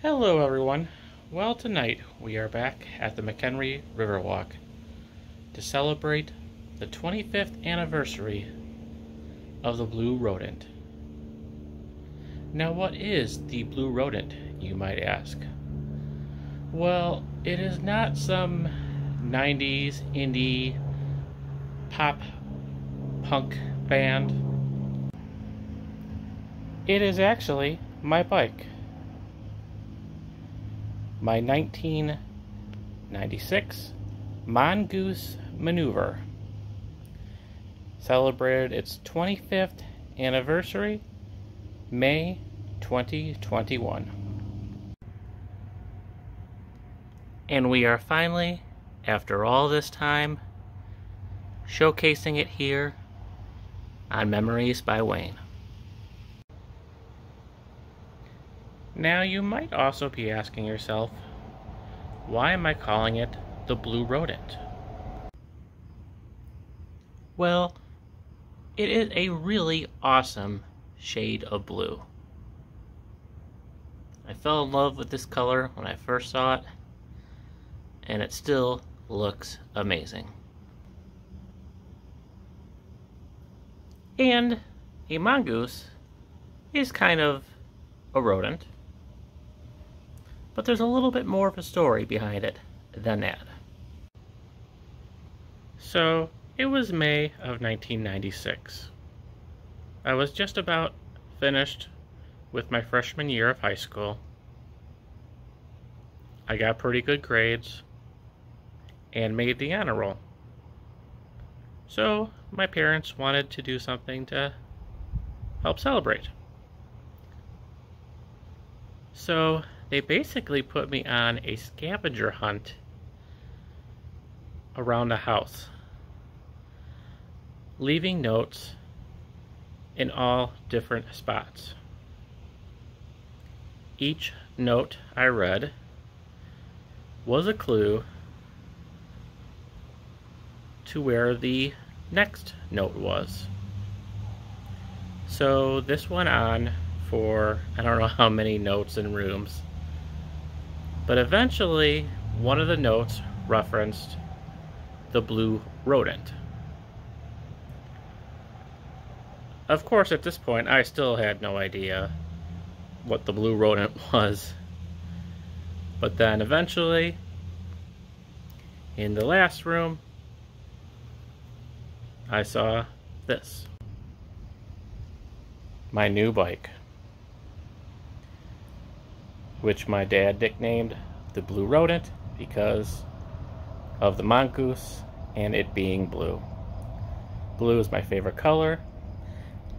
Hello everyone. Well, tonight we are back at the McHenry Riverwalk to celebrate the 25th anniversary of the Blue Rodent. Now, what is the Blue Rodent, you might ask? Well, it is not some 90s indie pop punk band. It is actually my bike. My 1996 Mongoose Maneuver celebrated its 25th anniversary May 2021. And we are finally, after all this time, showcasing it here on Memories by Wayne. Now, you might also be asking yourself, why am I calling it the Blue Rodent? Well, it is a really awesome shade of blue. I fell in love with this color when I first saw it, and it still looks amazing. And a mongoose is kind of a rodent, but there's a little bit more of a story behind it than that. So, it was May of 1996. I was just about finished with my freshman year of high school. I got pretty good grades and made the honor roll. So, my parents wanted to do something to help celebrate. So, they basically put me on a scavenger hunt around the house, leaving notes in all different spots. Each note I read was a clue to where the next note was. So this went on for I don't know how many notes and rooms. But eventually, one of the notes referenced the Blue Rodent. Of course, at this point, I still had no idea what the Blue Rodent was. But then eventually, in the last room, I saw this. My new bike, which my dad nicknamed the Blue Rodent because of the mongoose and it being blue. Blue is my favorite color.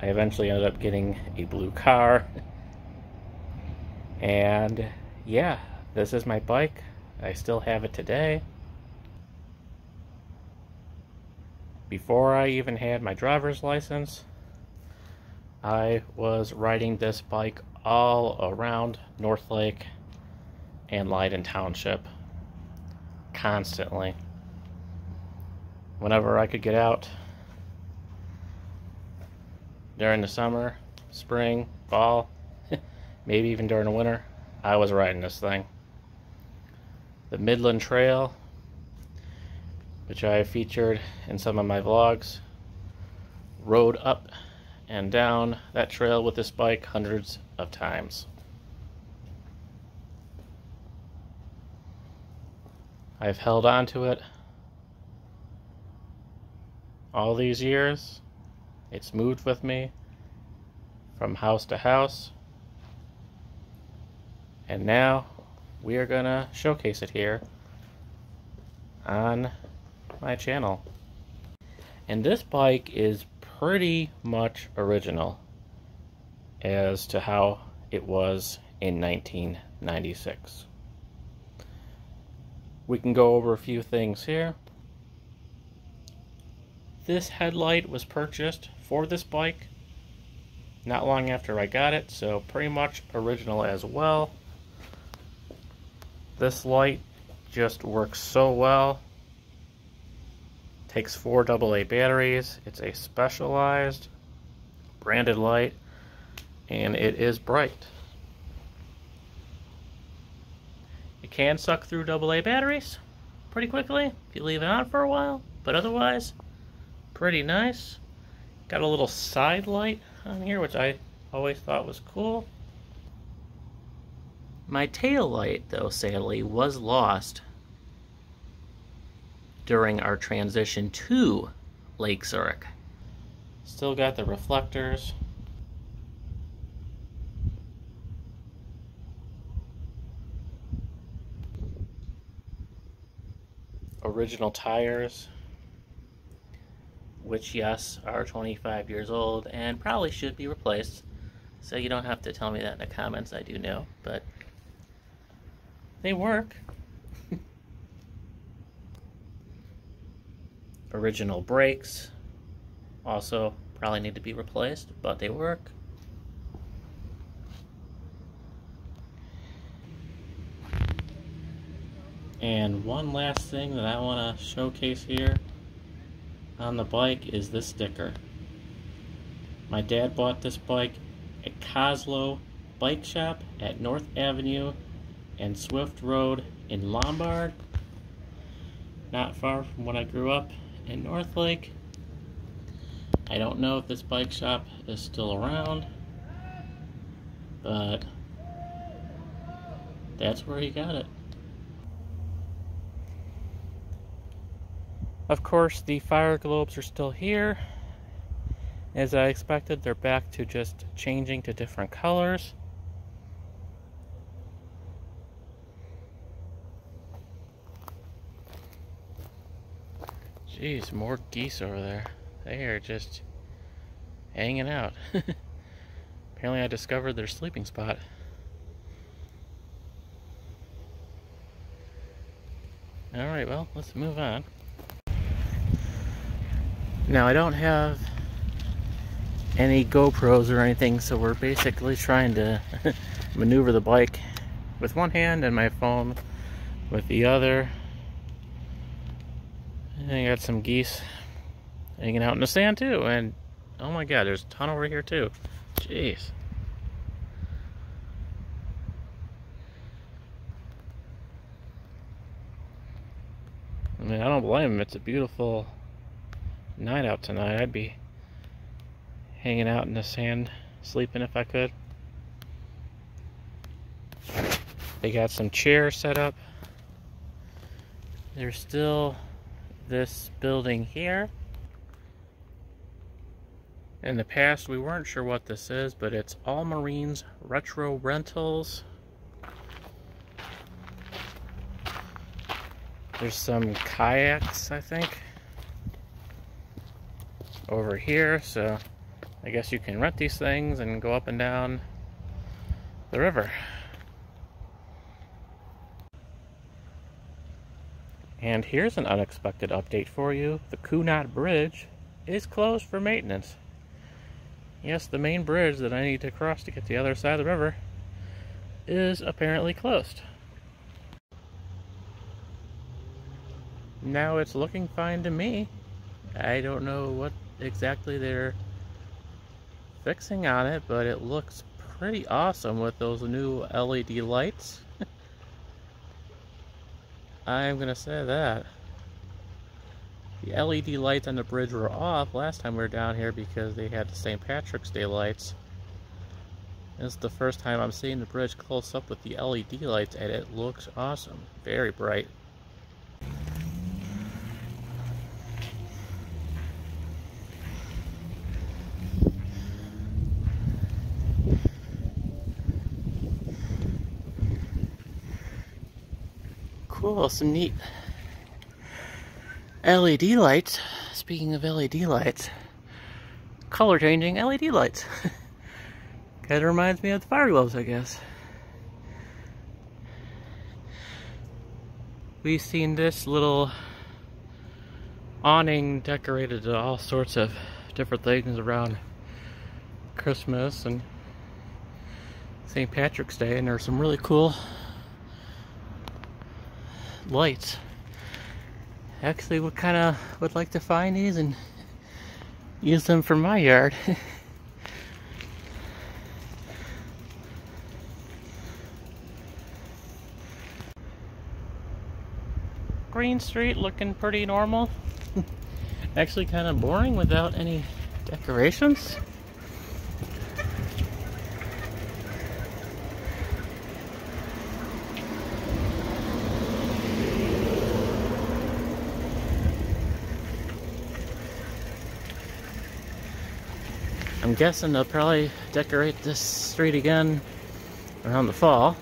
I eventually ended up getting a blue car. And yeah, this is my bike. I still have it today. Before I even had my driver's license, I was riding this bike all around North Lake and Leiden Township constantly. Whenever I could get out during the summer, spring, fall, maybe even during the winter, I was riding this thing. The Midland Trail, which I featured in some of my vlogs, rode up and down that trail with this bike hundreds of times. I've held on to it all these years. It's moved with me from house to house. And now we are gonna showcase it here on my channel. And this bike is pretty much original as to how it was in 1996. We can go over a few things here. This headlight was purchased for this bike not long after I got it, so pretty much original as well. This light just works so well. Takes 4 AA batteries. It's a specialized branded light, and it is bright. can suck through AA batteries pretty quickly if you leave it on for a while, but otherwise, pretty nice. Got a little side light on here, which I always thought was cool. My tail light, though, sadly, was lost during our transition to Lake Zurich. Still got the reflectors. Original tires, which, yes, are 25 years old and probably should be replaced. So you don't have to tell me that in the comments, I do know, but they work. Original brakes also probably need to be replaced, but they work. And one last thing that I want to showcase here on the bike is this sticker. My dad bought this bike at Coslow Bike Shop at North Avenue and Swift Road in Lombard, not far from when I grew up in Northlake. I don't know if this bike shop is still around, but that's where he got it. Of course, the fire globes are still here. As I expected, they're back to just changing to different colors. Jeez, more geese over there. They are just hanging out. Apparently I discovered their sleeping spot. Alright, well, let's move on. Now, I don't have any GoPros or anything, so we're basically trying to maneuver the bike with one hand and my phone with the other. And I got some geese hanging out in the sand too, and oh my god, there's a ton over here too. Jeez. I mean, I don't blame them. It's a beautiful night out tonight. I'd be hanging out in the sand, sleeping if I could. They got some chairs set up. There's still this building here. In the past, we weren't sure what this is, but it's All Marines Retro Rentals. There's some kayaks, I think, over here, so I guess you can rent these things and go up and down the river. And here's an unexpected update for you. The Kunat Bridge is closed for maintenance. Yes, the main bridge that I need to cross to get to the other side of the river is apparently closed. Now it's looking fine to me. I don't know what exactly they're fixing on it, but it looks pretty awesome with those new LED lights. I'm gonna say that. The LED lights on the bridge were off last time we were down here because they had the St. Patrick's Day lights. This is the first time I'm seeing the bridge close up with the LED lights, and it looks awesome. Very bright. Cool, some neat LED lights. Speaking of LED lights, color changing LED lights. Kind of reminds me of the fire globes, I guess. We've seen this little awning decorated to all sorts of different things around Christmas and St. Patrick's Day, and there's some really cool lights. Actually, would like to find these and use them for my yard. Green Street looking pretty normal. Actually kind of boring without any decorations. I'm guessing they'll probably decorate this street again around the fall.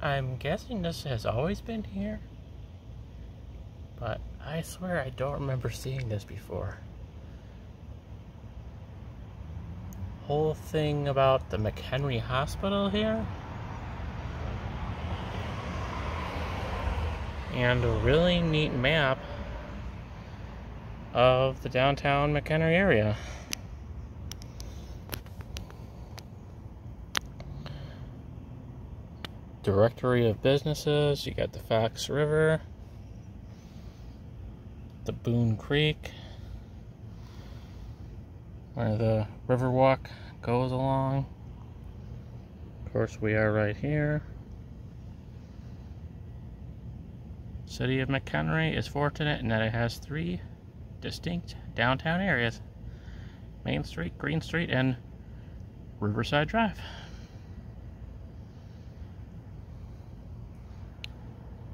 I'm guessing this has always been here, but I swear I don't remember seeing this before. Whole thing about the McHenry Hospital here, and a really neat map of the downtown McHenry area. Directory of businesses, you got the Fox River, the Boone Creek, where the Riverwalk goes along. Of course, we are right here. City of McHenry is fortunate in that it has 3 distinct downtown areas: Main Street, Green Street, and Riverside Drive.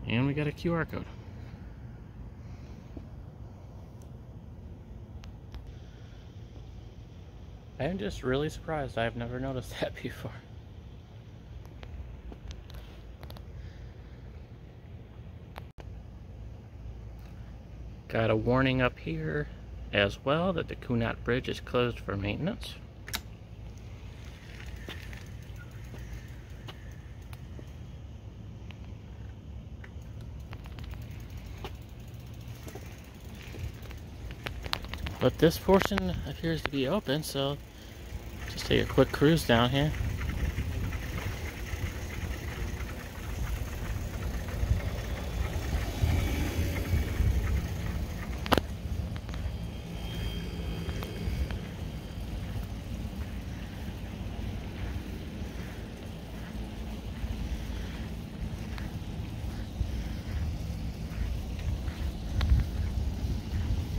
And we got a QR code. I'm just really surprised. I've never noticed that before. Got a warning up here as well that the Kunat Bridge is closed for maintenance. But this portion appears to be open, so just take a quick cruise down here.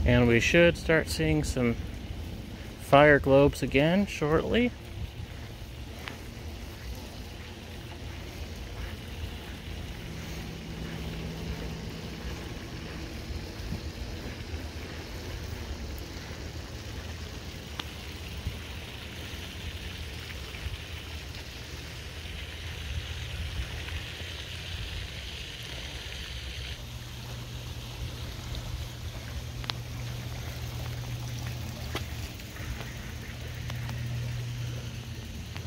And we should start seeing some fire globes again shortly.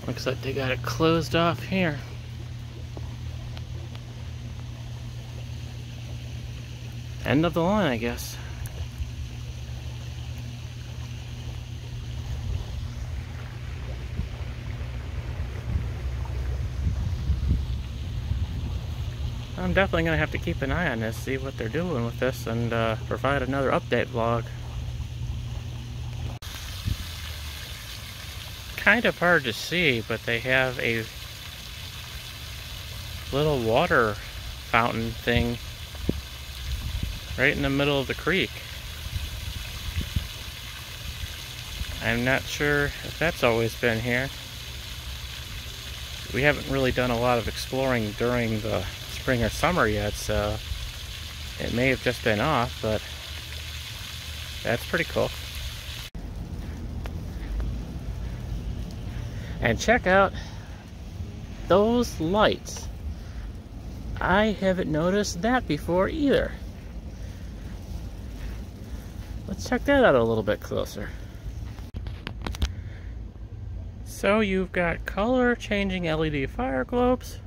Looks like they got it closed off here. End of the line, I guess. I'm definitely going to have to keep an eye on this, see what they're doing with this, and provide another update vlog. Kind of hard to see, but they have a little water fountain thing right in the middle of the creek. I'm not sure if that's always been here. We haven't really done a lot of exploring during the spring or summer yet, so it may have just been off, but that's pretty cool. And check out those lights. I haven't noticed that before either. Let's check that out a little bit closer. So you've got color changing LED fire globes.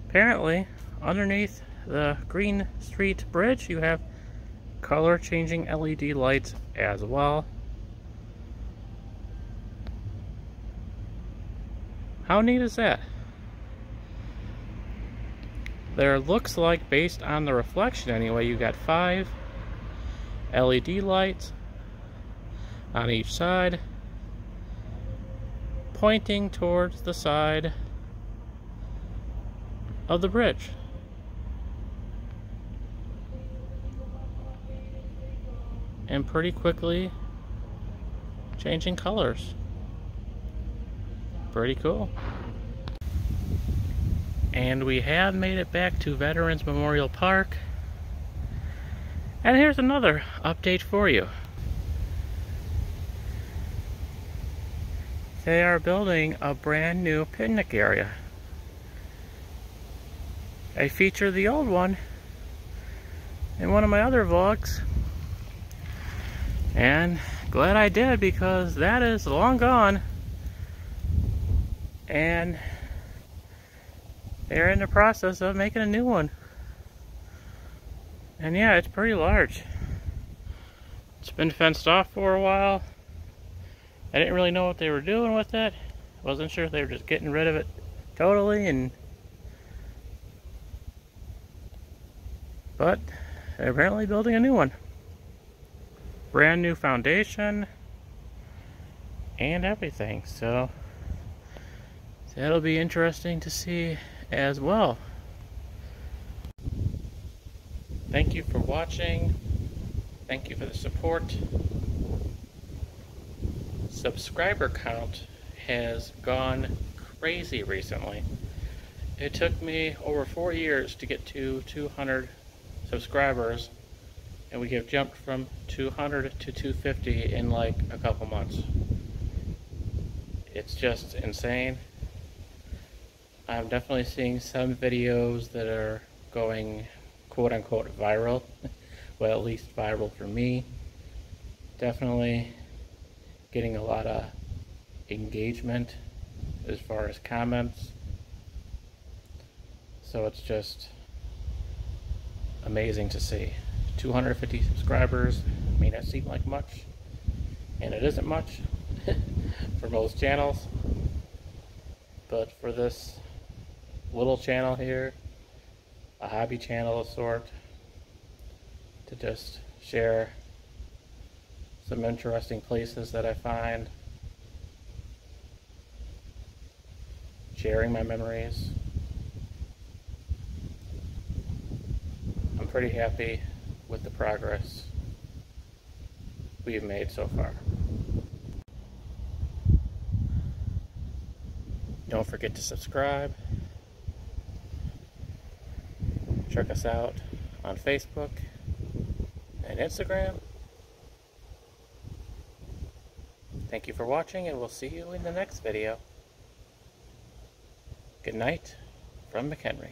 Apparently, underneath the Green Street Bridge, you have color changing LED lights as well. How neat is that? There looks like, based on the reflection anyway, you got 5 LED lights on each side, pointing towards the side of the bridge. And pretty quickly changing colors. Pretty cool. And we have made it back to Veterans Memorial Park. And here's another update for you. They are building a brand new picnic area. I featured the old one in one of my other vlogs. And glad I did, because that is long gone. And they're in the process of making a new one. And yeah, it's pretty large. It's been fenced off for a while. I didn't really know what they were doing with it. Wasn't sure if they were just getting rid of it totally, but they're apparently building a new one. Brand new foundation and everything, so that'll be interesting to see as well. Thank you for watching. Thank you for the support. Subscriber count has gone crazy recently. It took me over 4 years to get to 200 subscribers, and we have jumped from 200 to 250 in like a couple months. It's just insane. I'm definitely seeing some videos that are going quote-unquote viral. Well, at least viral for me. Definitely getting a lot of engagement as far as comments. So it's just amazing to see. 250 subscribers may not seem like much, and it isn't much for most channels, but for this little channel here, a hobby channel of sort, to just share some interesting places that I find, sharing my memories. I'm pretty happy with the progress we've made so far. Don't forget to subscribe. Check us out on Facebook and Instagram. Thank you for watching, and we'll see you in the next video. Good night from McHenry.